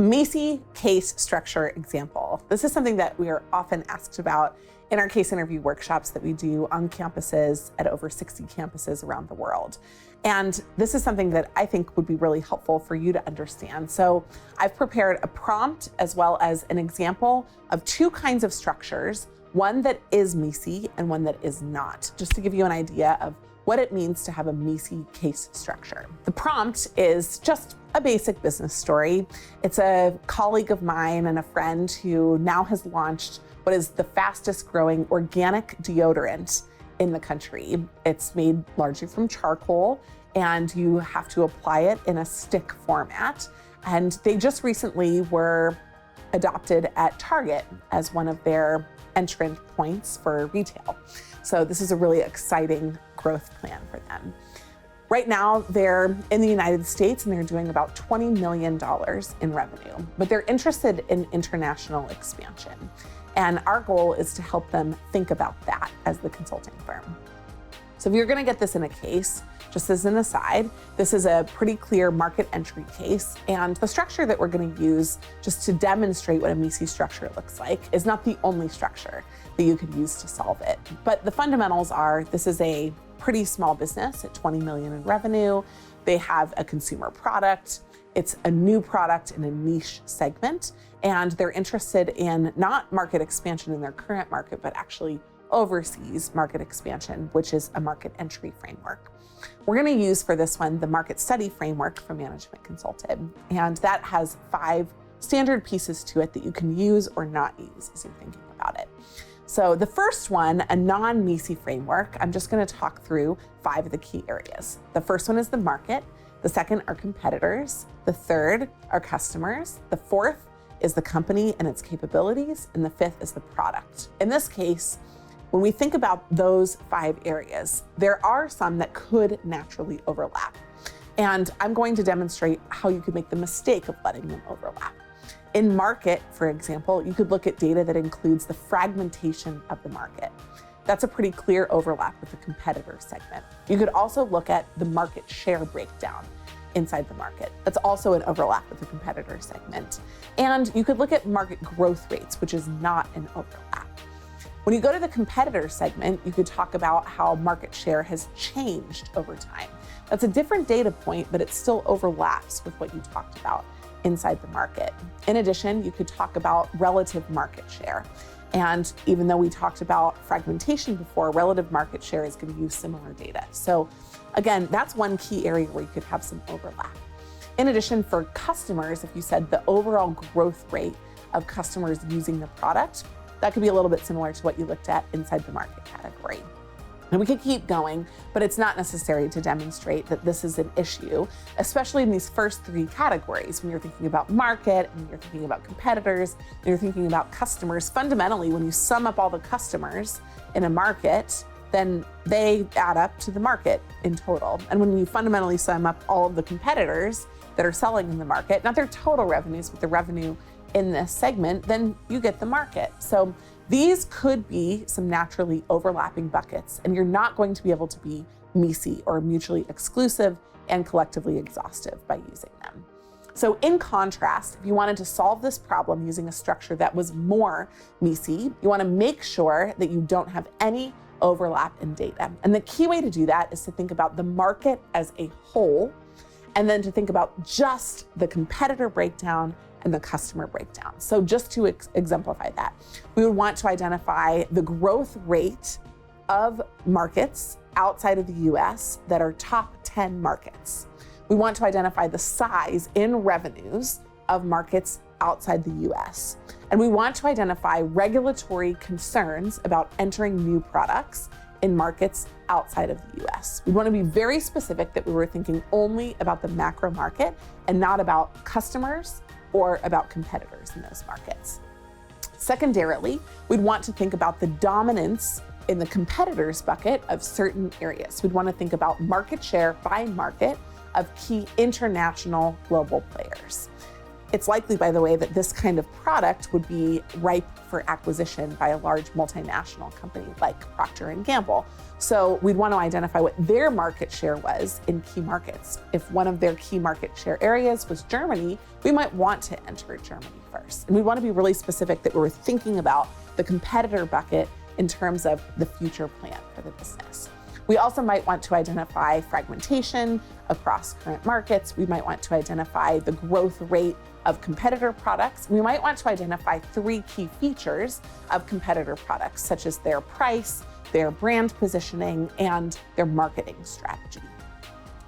MECE Case Structure Example. This is something that we are often asked about in our case interview workshops that we do on campuses at over 60 campuses around the world. And this is something that I think would be really helpful for you to understand. So I've prepared a prompt as well as an example of two kinds of structures, one that is MECE and one that is not, just to give you an idea of what it means to have a MECE case structure. The prompt is just a basic business story. It's a colleague of mine and a friend who now has launched what is the fastest growing organic deodorant in the country. It's made largely from charcoal, and you have to apply it in a stick format. And they just recently were adopted at Target as one of their entrant points for retail. So this is a really exciting growth plan for them. Right now, they're in the United States and they're doing about $20 million in revenue, but they're interested in international expansion. And our goal is to help them think about that as the consulting firm. So if you're gonna get this in a case, just as an aside, this is a pretty clear market entry case, and the structure that we're gonna use just to demonstrate what a MECE structure looks like is not the only structure that you could use to solve it. But the fundamentals are, this is a pretty small business at 20 million in revenue. They have a consumer product. It's a new product in a niche segment, and they're interested in not market expansion in their current market, but actually overseas market expansion, which is a market entry framework. We're going to use for this one the market study framework from Management Consulted, and that has 5 standard pieces to it that you can use or not use as you're thinking about it. So the first one, a non-MECE framework, I'm just going to talk through 5 of the key areas. The first one is the market. The second are competitors. The third are customers. The fourth is the company and its capabilities. And the fifth is the product. In this case, when we think about those 5 areas, there are some that could naturally overlap. And I'm going to demonstrate how you could make the mistake of letting them overlap. In market, for example, you could look at data that includes the fragmentation of the market. That's a pretty clear overlap with the competitor segment. You could also look at the market share breakdown inside the market. That's also an overlap with the competitor segment. And you could look at market growth rates, which is not an overlap. When you go to the competitor segment, you could talk about how market share has changed over time. That's a different data point, but it still overlaps with what you talked about inside the market. In addition, you could talk about relative market share. And even though we talked about fragmentation before, relative market share is going to use similar data. So again, that's one key area where you could have some overlap. In addition, for customers, if you said the overall growth rate of customers using the product, that could be a little bit similar to what you looked at inside the market category. And we could keep going, but it's not necessary to demonstrate that this is an issue, especially in these first 3 categories. When you're thinking about market, and you're thinking about competitors, and you're thinking about customers, fundamentally, when you sum up all the customers in a market, then they add up to the market in total. And when you fundamentally sum up all of the competitors that are selling in the market, not their total revenues, but the revenue in this segment, then you get the market. So these could be some naturally overlapping buckets, and you're not going to be able to be MECE or mutually exclusive and collectively exhaustive by using them. So in contrast, if you wanted to solve this problem using a structure that was more MECE, you want to make sure that you don't have any overlap in data. And the key way to do that is to think about the market as a whole, and then to think about just the competitor breakdown and the customer breakdown. So just to exemplify that, we would want to identify the growth rate of markets outside of the US that are top 10 markets. We want to identify the size in revenues of markets outside the US. And we want to identify regulatory concerns about entering new products in markets outside of the US. We want to be very specific that we were thinking only about the macro market and not about customers or about competitors in those markets. Secondarily, we'd want to think about the dominance in the competitors bucket of certain areas. We'd want to think about market share by market of key international global players. It's likely, by the way, that this kind of product would be ripe for acquisition by a large multinational company like Procter & Gamble. So we'd want to identify what their market share was in key markets. If one of their key market share areas was Germany, we might want to enter Germany first. And we want to be really specific that we're thinking about the competitor bucket in terms of the future plan for the business. We also might want to identify fragmentation across current markets. We might want to identify the growth rate of competitor products. We might want to identify 3 key features of competitor products, such as their price, their brand positioning, and their marketing strategy.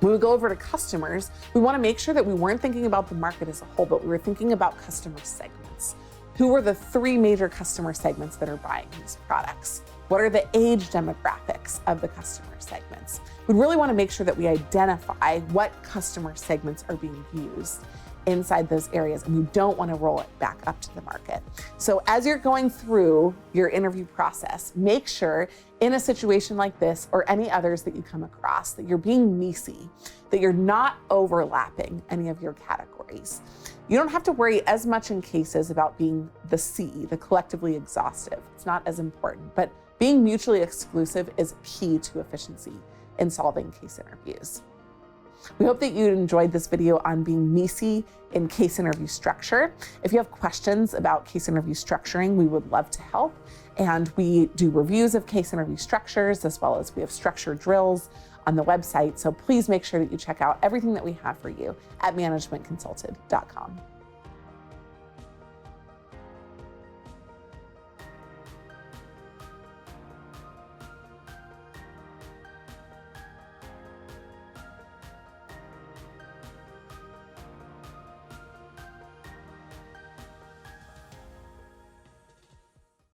When we go over to customers, we want to make sure that we weren't thinking about the market as a whole, but we were thinking about customer segments. Who are the 3 major customer segments that are buying these products? What are the age demographics of the customer segments? We really want to make sure that we identify what customer segments are being used inside those areas, and we don't want to roll it back up to the market. So as you're going through your interview process, make sure in a situation like this or any others that you come across that you're being MECE, that you're not overlapping any of your categories. You don't have to worry as much in cases about being the C, the collectively exhaustive. It's not as important, but being mutually exclusive is key to efficiency in solving case interviews. We hope that you enjoyed this video on being MECE in case interview structure. If you have questions about case interview structuring, we would love to help. And we do reviews of case interview structures, as well as we have structure drills on the website. So please make sure that you check out everything that we have for you at managementconsulted.com.